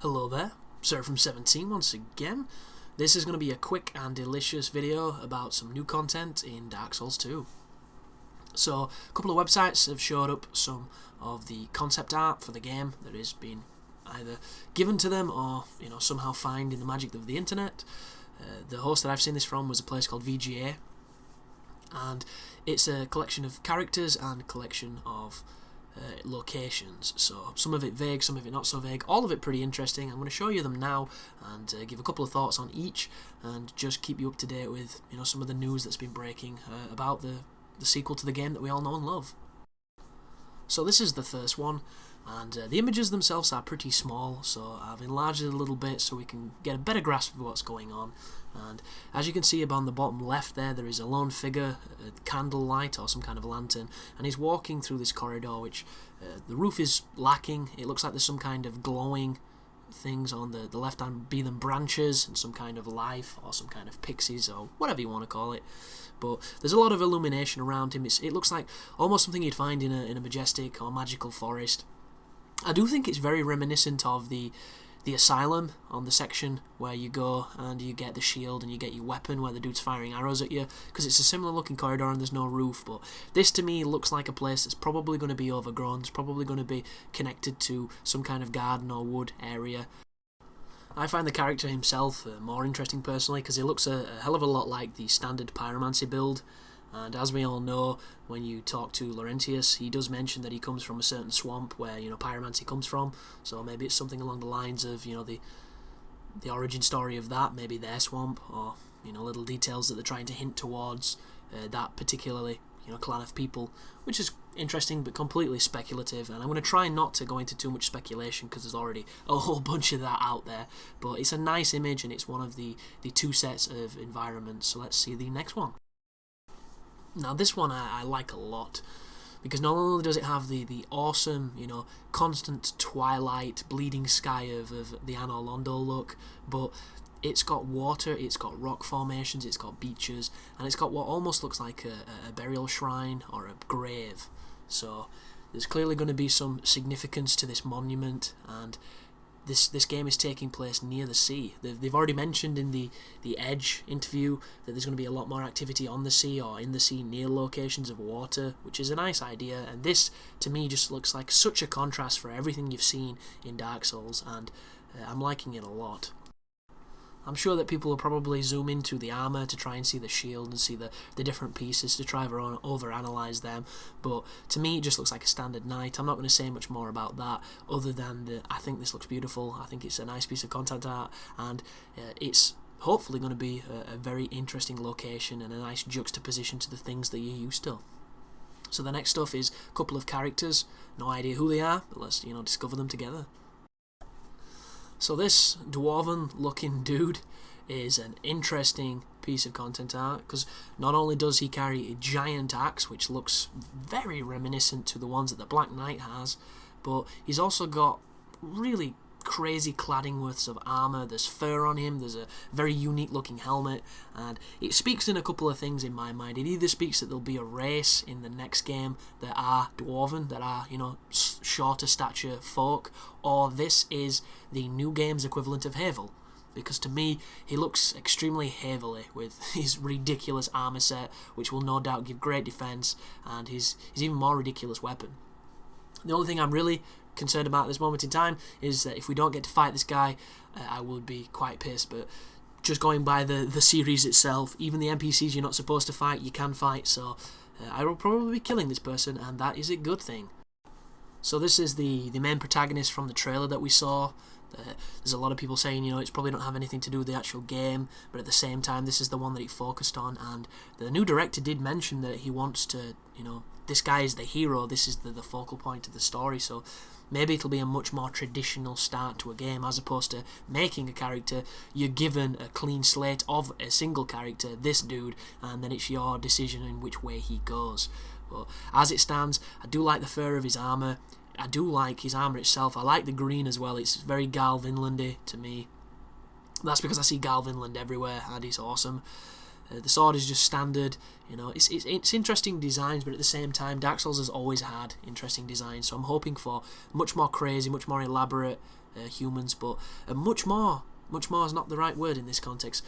Hello there, Sir from 17 once again. This is going to be a quick and delicious video about some new content in Dark Souls 2. So, a couple of websites have showed up some of the concept art for the game that has been either given to them or somehow found in the magic of the internet. The host that I've seen this from was a place called VGA, and it's a collection of characters and a collection of locations, so some of it vague, some of it not so vague, all of it pretty interesting. I'm going to show you them now and give a couple of thoughts on each and just keep you up to date with some of the news that's been breaking about the sequel to the game that we all know and love. So this is the first one, and the images themselves are pretty small, so I've enlarged it a little bit so we can get a better grasp of what's going on. And as you can see on the bottom left there is a lone figure, a candlelight or some kind of lantern, and he's walking through this corridor which the roof is lacking. It looks like there's some kind of glowing things on the left hand, be them branches and some kind of life or some kind of pixies or whatever you want to call it. But there's a lot of illumination around him. It looks like almost something you'd find in a majestic or magical forest. I do think it's very reminiscent of the asylum on the section where you go and you get the shield and you get your weapon where the dude's firing arrows at you, because it's a similar looking corridor and there's no roof. But this to me looks like a place that's probably going to be overgrown. It's probably going to be connected to some kind of garden or wood area. I find the character himself more interesting personally because he looks a hell of a lot like the standard pyromancy build. And as we all know, when you talk to Laurentius, he does mention that he comes from a certain swamp where pyromancy comes from. So maybe it's something along the lines of the origin story of that, maybe their swamp, or little details that they're trying to hint towards that particularly clan of people, which is interesting but completely speculative. And I'm going to try not to go into too much speculation because there's already a whole bunch of that out there. But it's a nice image and it's one of the two sets of environments. So let's see the next one. Now this one I like a lot, because not only does it have the awesome, constant twilight, bleeding sky of the Anor Londo look, but it's got water, it's got rock formations, it's got beaches, and it's got what almost looks like a burial shrine or a grave. So there's clearly going to be some significance to this monument, and this game is taking place near the sea. They've already mentioned in the Edge interview that there's going to be a lot more activity on the sea or in the sea near locations of water, which is a nice idea. And this, to me, just looks like such a contrast for everything you've seen in Dark Souls, and I'm liking it a lot. I'm sure that people will probably zoom into the armour to try and see the shield and see the different pieces to try and overanalyze them, but to me it just looks like a standard knight. I'm not going to say much more about that other than I think this looks beautiful. I think it's a nice piece of content art, and it's hopefully going to be a very interesting location and a nice juxtaposition to the things that you're used to. So the next stuff is a couple of characters, no idea who they are, but let's discover them together. So this dwarven looking dude is an interesting piece of content art, because not only does he carry a giant axe which looks very reminiscent to the ones that the Black Knight has, but he's also got really crazy cladding worths of armour. There's fur on him, there's a very unique looking helmet, and it speaks in a couple of things in my mind. It either speaks that there'll be a race in the next game that are dwarven, that are shorter stature folk, or this is the new game's equivalent of Havel, because to me he looks extremely Havel-y with his ridiculous armour set, which will no doubt give great defence, and his even more ridiculous weapon. The only thing I'm really concerned about at this moment in time is that if we don't get to fight this guy, I would be quite pissed. But just going by the series itself, even the NPCs you're not supposed to fight, you can fight, so I will probably be killing this person, and that is a good thing. So this is the main protagonist from the trailer that we saw. There's a lot of people saying it's probably don't have anything to do with the actual game, but at the same time this is the one that he focused on, and the new director did mention that he wants to, this guy is the hero, this is the focal point of the story. So maybe it'll be a much more traditional start to a game, as opposed to making a character. You're given a clean slate of a single character, this dude, and then it's your decision in which way he goes. But as it stands, I do like the fur of his armour. I do like his armour itself. I like the green as well. It's very Gal Vinlandy to me. That's because I see Gal Vinland everywhere, and he's awesome. The sword is just standard. You know, it's interesting designs, but at the same time, Dark Souls has always had interesting designs. So I'm hoping for much more crazy, much more elaborate humans, but much more is not the right word in this context.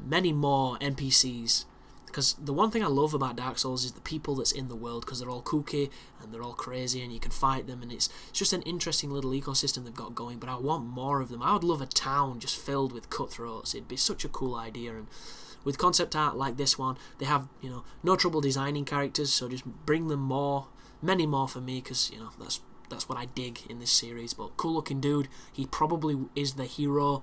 Many more NPCs. Because the one thing I love about Dark Souls is the people that's in the world, because they're all kooky and they're all crazy and you can fight them, and it's just an interesting little ecosystem they've got going, but I want more of them. I would love a town just filled with cutthroats. It'd be such a cool idea, and with concept art like this one, they have, you know, no trouble designing characters, so just bring them more, many more for me, because, you know, that's what I dig in this series. But cool looking dude, he probably is the hero.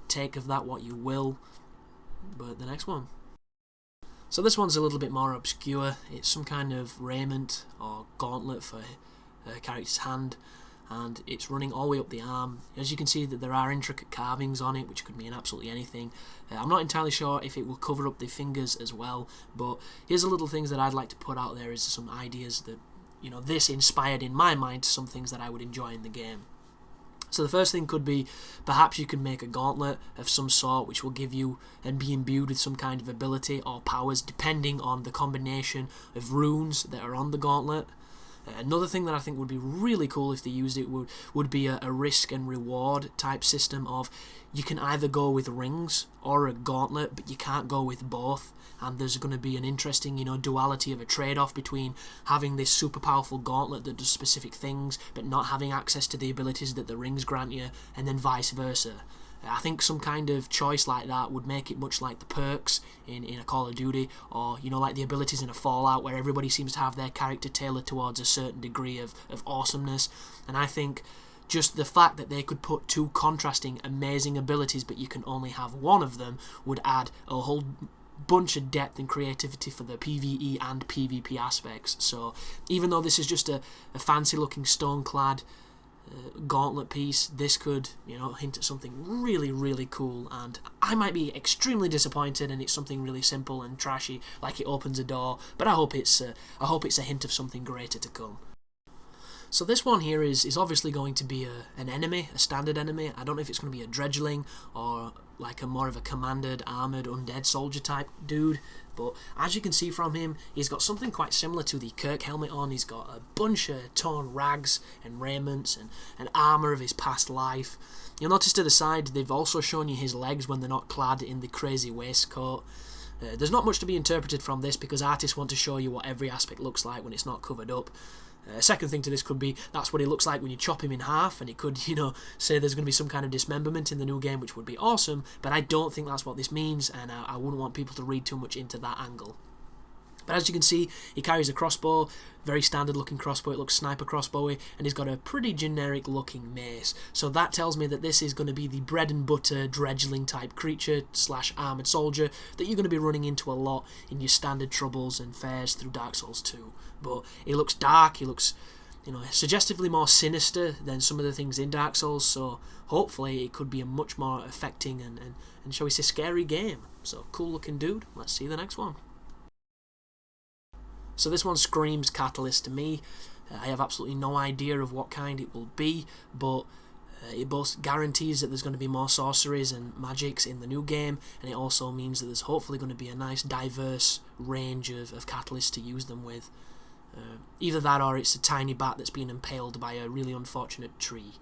Take of that what you will. But the next one. So this one's a little bit more obscure. It's some kind of raiment or gauntlet for a character's hand, and it's running all the way up the arm. As you can see, that there are intricate carvings on it, which could mean absolutely anything. I'm not entirely sure if it will cover up the fingers as well, but here's the little things that I'd like to put out there as some ideas that, you know, this inspired in my mind some things that I would enjoy in the game. So the first thing could be, perhaps you could make a gauntlet of some sort which will give you and be imbued with some kind of ability or powers depending on the combination of runes that are on the gauntlet. Another thing that I think would be really cool if they used it would be a risk and reward type system of, you can either go with rings or a gauntlet, but you can't go with both. And there's going to be an interesting, you know, duality of a trade-off between having this super powerful gauntlet that does specific things, but not having access to the abilities that the rings grant you, and then vice versa. I think some kind of choice like that would make it much like the perks in a Call of Duty, or, you know, like the abilities in a Fallout, where everybody seems to have their character tailored towards a certain degree of awesomeness. And I think just the fact that they could put two contrasting amazing abilities, but you can only have one of them, would add a whole bunch of depth and creativity for the PvE and PvP aspects. So even though this is just a fancy looking stone clad gauntlet piece, this could, you know, hint at something really, really cool, and I might be extremely disappointed and it's something really simple and trashy, like it opens a door, but I hope it's a hint of something greater to come. So this one here is obviously going to be an enemy, a standard enemy. I don't know if it's going to be a Dredge Link or like a more of a commanded, armoured, undead soldier type dude, but as you can see from him, he's got something quite similar to the Kirk helmet on. He's got a bunch of torn rags and raiments and armour of his past life. You'll notice to the side, they've also shown you his legs when they're not clad in the crazy waistcoat. There's not much to be interpreted from this, because artists want to show you what every aspect looks like when it's not covered up. A second thing to this could be, that's what he looks like when you chop him in half, and it could, you know, say there's going to be some kind of dismemberment in the new game, which would be awesome, but I don't think that's what this means, and I wouldn't want people to read too much into that angle. But as you can see, he carries a crossbow, very standard looking crossbow. It looks sniper crossbowy, and he's got a pretty generic looking mace. So that tells me that this is going to be the bread and butter Dredge Link type creature / armoured soldier that you're going to be running into a lot in your standard troubles and fares through Dark Souls 2. But he looks dark, he looks, you know, suggestively more sinister than some of the things in Dark Souls, so hopefully it could be a much more affecting and shall we say scary game. So cool looking dude. Let's see the next one. So this one screams Catalyst to me. I have absolutely no idea of what kind it will be, but it both guarantees that there's going to be more sorceries and magics in the new game, and it also means that there's hopefully going to be a nice diverse range of catalysts to use them with. Either that or it's a tiny bat that's been impaled by a really unfortunate tree.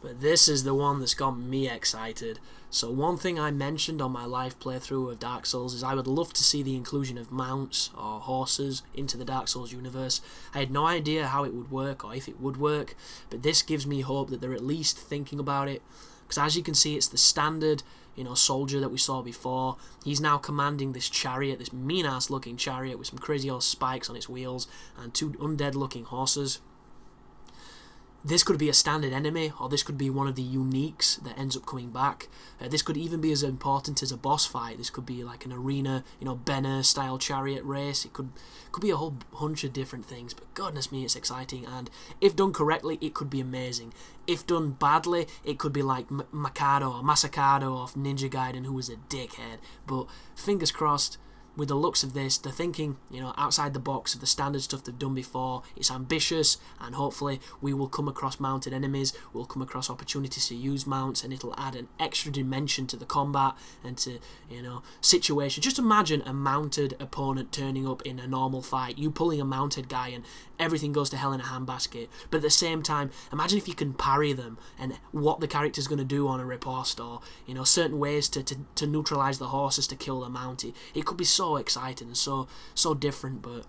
But this is the one that's got me excited. So one thing I mentioned on my live playthrough of Dark Souls is I would love to see the inclusion of mounts or horses into the Dark Souls universe. I had no idea how it would work or if it would work, but this gives me hope that they're at least thinking about it. Because as you can see, it's the standard, you know, soldier that we saw before. He's now commanding this chariot, this mean-ass looking chariot with some crazy old spikes on its wheels and two undead looking horses. This could be a standard enemy, or this could be one of the uniques that ends up coming back. This could even be as important as a boss fight. This could be like an arena, you know, Benner-style chariot race. It could be a whole bunch of different things, but goodness me, it's exciting, and if done correctly, it could be amazing. If done badly, it could be like Masakado off Ninja Gaiden, who was a dickhead, but fingers crossed, with the looks of this, they're thinking, you know, outside the box of the standard stuff they've done before. It's ambitious, and hopefully we will come across mounted enemies, we'll come across opportunities to use mounts, and it'll add an extra dimension to the combat and to, you know, situation. Just imagine a mounted opponent turning up in a normal fight, you pulling a mounted guy, and everything goes to hell in a handbasket. But at the same time, imagine if you can parry them, and what the character's going to do on a riposte, or, you know, certain ways to neutralise the horses to kill the mountie. It could be so exciting and so different, but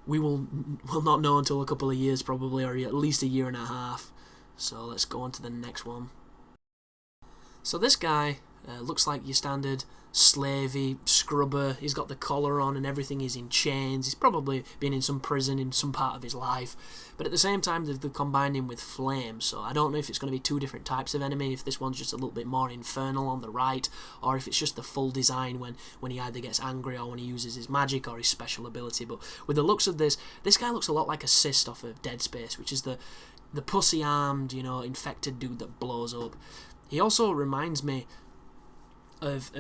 we will not know until a couple of years probably, or at least a year and a half. So let's go on to the next one. So this guy looks like your standard Slavey Scrubber. He's got the collar on and everything. He's in chains. He's probably been in some prison in some part of his life. But at the same time, they've combined him with flame. So I don't know if it's going to be two different types of enemy, if this one's just a little bit more infernal on the right, or if it's just the full design when he either gets angry or when he uses his magic or his special ability. But with the looks of this guy looks a lot like a Cyst off of Dead Space, which is the pussy-armed, you know, infected dude that blows up. He also reminds me of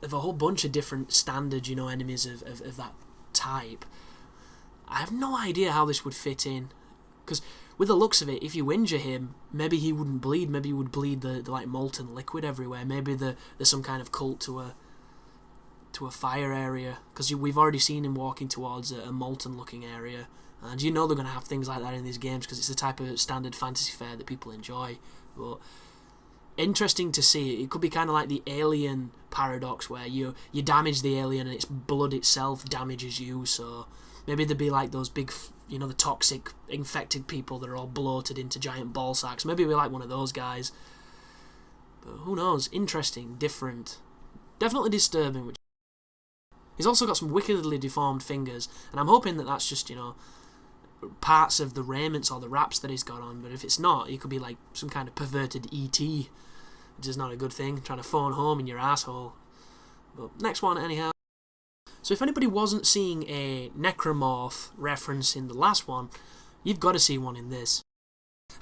a whole bunch of different standard, you know, enemies of that type. I have no idea how this would fit in, because with the looks of it, if you injure him, maybe he wouldn't bleed. Maybe he would bleed the like molten liquid everywhere. Maybe there's some kind of cult to a fire area, because we've already seen him walking towards a molten looking area, and you know they're going to have things like that in these games because it's the type of standard fantasy fare that people enjoy. But interesting to see. It could be kind of like the alien paradox, where you damage the alien and its blood itself damages you. So maybe there'd be like those big, you know, the toxic infected people that are all bloated into giant ball sacks. Maybe we're like one of those guys. But who knows? Interesting, different, definitely disturbing. He's also got some wickedly deformed fingers, and I'm hoping that that's just, you know, parts of the raiments or the wraps that he's got on. But if it's not, he could be like some kind of perverted E.T., which is not a good thing, trying to phone home in your asshole. But next one anyhow. So if anybody wasn't seeing a Necromorph reference in the last one, you've got to see one in this.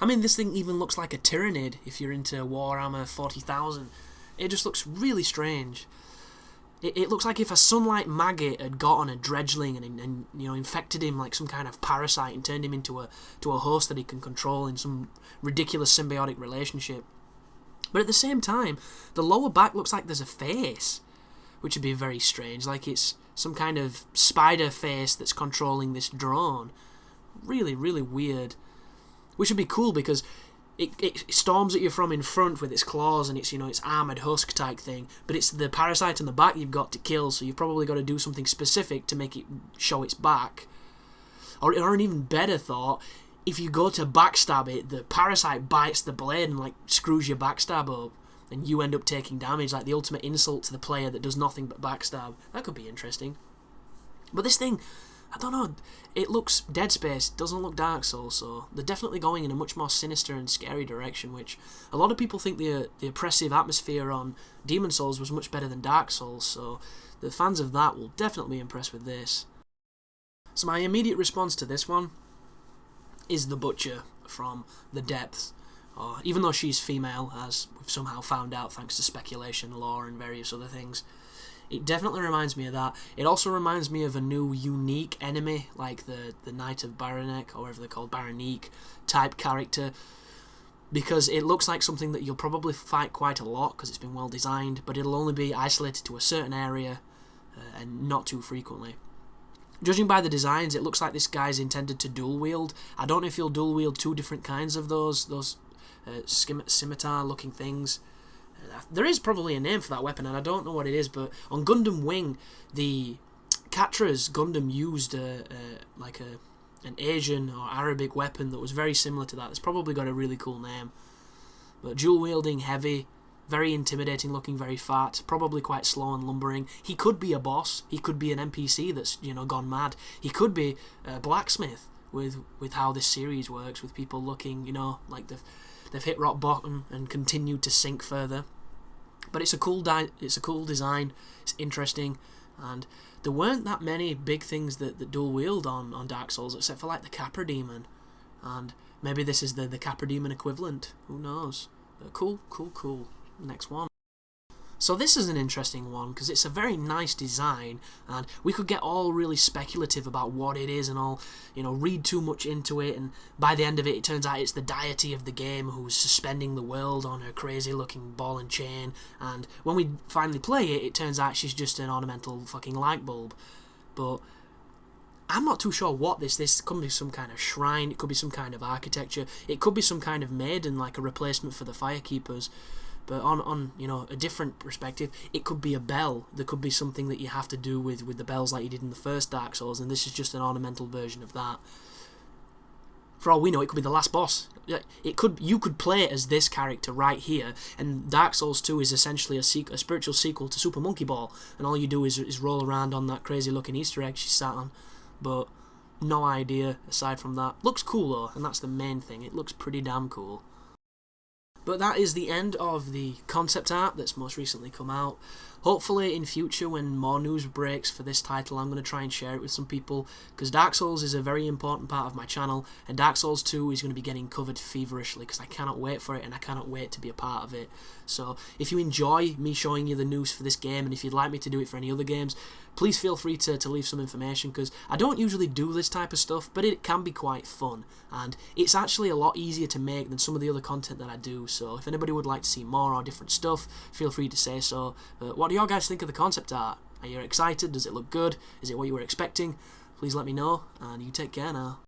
I mean, this thing even looks like a Tyrannid if you're into Warhammer 40,000. It just looks really strange. It looks like if a sunlight maggot had got on a Dredge Link and you know, infected him like some kind of parasite and turned him into a host that he can control in some ridiculous symbiotic relationship. But at the same time, the lower back looks like there's a face, which would be very strange, like it's some kind of spider face that's controlling this drone. Really, really weird. Which would be cool because it storms at you from in front with its claws and its, you know, its armoured husk type thing, but it's the parasite on the back you've got to kill, so you've probably got to do something specific to make it show its back. Or an even better thought, if you go to backstab it, the parasite bites the blade and like screws your backstab up, and you end up taking damage, like the ultimate insult to the player that does nothing but backstab. That could be interesting. But this thing, I don't know, it looks Dead Space, doesn't look Dark Souls, so they're definitely going in a much more sinister and scary direction, which a lot of people think the oppressive atmosphere on Demon Souls was much better than Dark Souls, so the fans of that will definitely be impressed with this. So my immediate response to this one is the Butcher from The Depths. Even though she's female, as we've somehow found out thanks to speculation, lore, and various other things, it definitely reminds me of that. It also reminds me of a new unique enemy, like the Knight of Baranek, or whatever they're called, Baranique type character, because it looks like something that you'll probably fight quite a lot because it's been well designed, but it'll only be isolated to a certain area and not too frequently. Judging by the designs, it looks like this guy's intended to dual wield. I don't know if he'll dual wield two different kinds of those scimitar looking things. There is probably a name for that weapon and I don't know what it is, but on Gundam Wing, the Catra's Gundam used an Asian or Arabic weapon that was very similar to that. It's probably got a really cool name. But dual wielding, heavy, very intimidating looking, very fat, probably quite slow and lumbering. He could be a boss, he could be an NPC that's, you know, gone mad. He could be a blacksmith with how this series works, with people looking, you know, like they've hit rock bottom and continued to sink further. But it's a cool design, it's interesting, and there weren't that many big things that dual wield on Dark Souls, except for like the Capra Demon, and maybe this is the Capra Demon equivalent, who knows. But cool. Next one. So this is an interesting one because it's a very nice design, and we could get all really speculative about what it is and all, you know, read too much into it, and by the end of it, it turns out it's the deity of the game who's suspending the world on her crazy looking ball and chain, and when we finally play it, it turns out she's just an ornamental fucking light bulb. But I'm not too sure what this could be some kind of shrine, it could be some kind of architecture, it could be some kind of maiden, like a replacement for the Firekeepers. But on you know, a different perspective, it could be a bell. There could be something that you have to do with the bells like you did in the first Dark Souls, and this is just an ornamental version of that. For all we know, it could be the last boss. You could play it as this character right here, and Dark Souls 2 is essentially a spiritual sequel to Super Monkey Ball, and all you do is roll around on that crazy looking Easter egg she sat on. But no idea aside from that. Looks cool though, and that's the main thing. It looks pretty damn cool. But that is the end of the concept art that's most recently come out. Hopefully in future, when more news breaks for this title, I'm going to try and share it with some people, because Dark Souls is a very important part of my channel, and Dark Souls 2 is going to be getting covered feverishly, because I cannot wait for it, and I cannot wait to be a part of it. So if you enjoy me showing you the news for this game, and if you'd like me to do it for any other games, please feel free to leave some information, because I don't usually do this type of stuff, but it can be quite fun, and it's actually a lot easier to make than some of the other content that I do. So if anybody would like to see more or different stuff, feel free to say so. What do you guys think of the concept art? Are you excited? Does it look good? Is it what you were expecting? Please let me know, and you take care now.